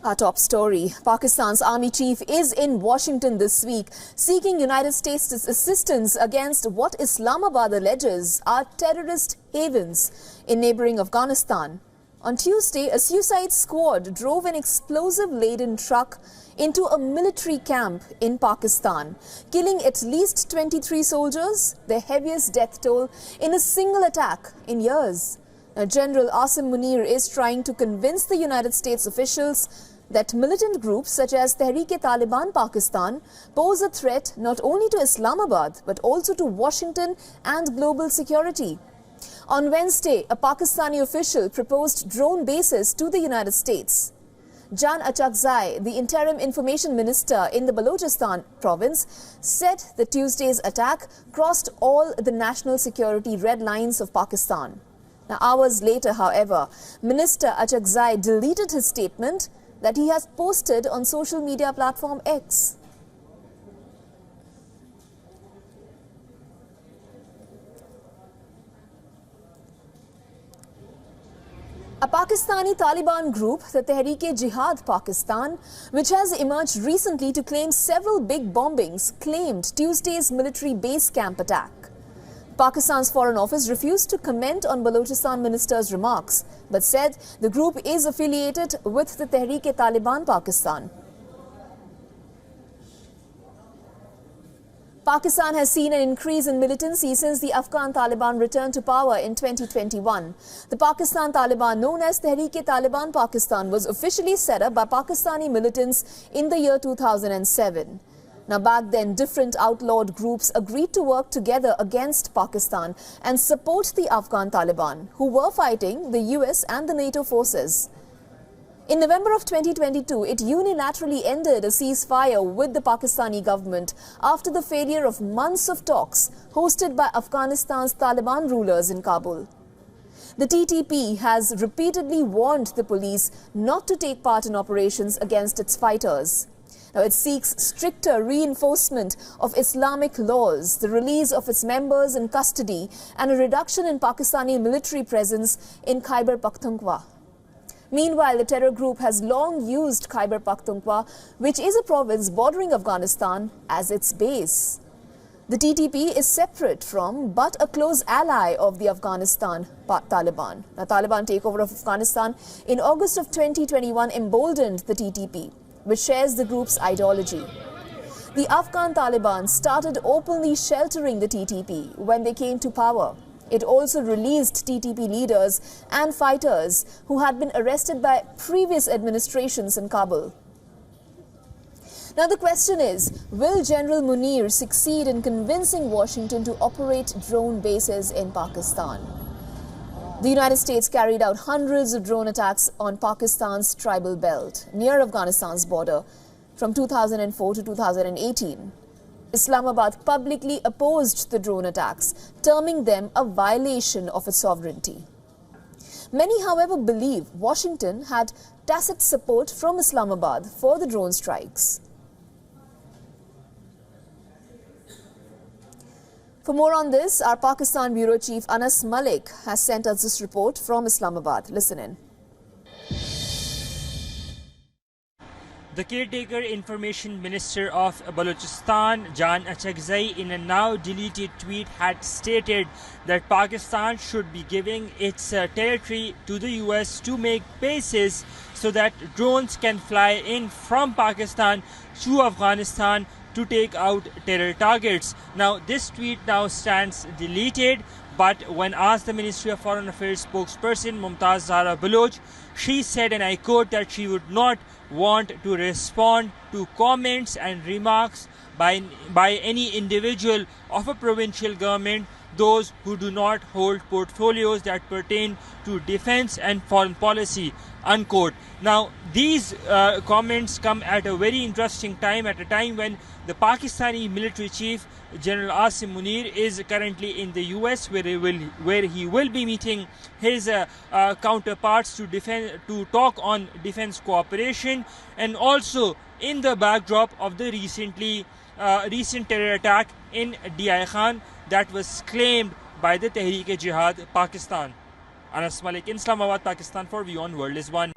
Our top story, Pakistan's army chief is in Washington this week seeking United States assistance against what Islamabad alleges are terrorist havens in neighboring Afghanistan. On Tuesday, a suicide squad drove an explosive-laden truck into a military camp in Pakistan, killing at least 23 soldiers, the heaviest death toll in a single attack in years. Now, General Asim Munir is trying to convince the United States officials that militant groups such as Tehreek-e-Taliban Pakistan pose a threat not only to Islamabad but also to Washington and global security. On Wednesday, a Pakistani official proposed drone bases to the United States. Jan Achakzai, the interim information minister in the Balochistan province, said that Tuesday's attack crossed all the national security red lines of Pakistan. Now, hours later, however, Minister Achakzai deleted his statement that he has posted on social media platform X. A Pakistani Taliban group, the Tehreek-e-Jihad Pakistan, which has emerged recently to claim several big bombings, claimed Tuesday's military base camp attack. Pakistan's Foreign Office refused to comment on Balochistan minister's remarks, but said the group is affiliated with the Tehreek-e-Taliban Pakistan. Pakistan has seen an increase in militancy since the Afghan Taliban returned to power in 2021. The Pakistan Taliban, known as Tehreek-e-Taliban Pakistan, was officially set up by Pakistani militants in the year 2007. Now, back then, different outlawed groups agreed to work together against Pakistan and support the Afghan Taliban, who were fighting the US and the NATO forces. In November of 2022, it unilaterally ended a ceasefire with the Pakistani government after the failure of months of talks hosted by Afghanistan's Taliban rulers in Kabul. The TTP has repeatedly warned the police not to take part in operations against its fighters. Now, it seeks stricter reinforcement of Islamic laws, the release of its members in custody, and a reduction in Pakistani military presence in Khyber Pakhtunkhwa. Meanwhile, the terror group has long used Khyber Pakhtunkhwa, which is a province bordering Afghanistan, as its base. The TTP is separate from but a close ally of the Afghanistan Taliban. The Taliban takeover of Afghanistan in August of 2021 emboldened the TTP, which shares the group's ideology. The Afghan Taliban started openly sheltering the TTP when they came to power. It also released TTP leaders and fighters who had been arrested by previous administrations in Kabul. Now, the question is, will General Munir succeed in convincing Washington to operate drone bases in Pakistan? The United States carried out hundreds of drone attacks on Pakistan's tribal belt near Afghanistan's border from 2004 to 2018. Islamabad publicly opposed the drone attacks, terming them a violation of its sovereignty. Many, however, believe Washington had tacit support from Islamabad for the drone strikes. For more on this, our Pakistan Bureau Chief Anas Malik has sent us this report from Islamabad. Listen in. The caretaker information minister of Balochistan, Jan Achakzai, in a now deleted tweet had stated that Pakistan should be giving its territory to the US to make bases so that drones can fly in from Pakistan to Afghanistan to take out terror targets. Now, this tweet now stands deleted, but when asked the Ministry of Foreign Affairs spokesperson Mumtaz Zahra Baloch, she said, and I quote, that she would not want to respond to comments and remarks by any individual of a provincial government, those who do not hold portfolios that pertain to defense and foreign policy, unquote. Now, these comments come at a very interesting time, at a time when the Pakistani military chief, General Asim Munir, is currently in the US, where he will be meeting his counterparts to talk on defense cooperation, and also in the backdrop of the recent terror attack in DI Khan that was claimed by the Tehreek-e-Jihad Pakistan. Anas Malik in Islamabad, Pakistan for WION World is One.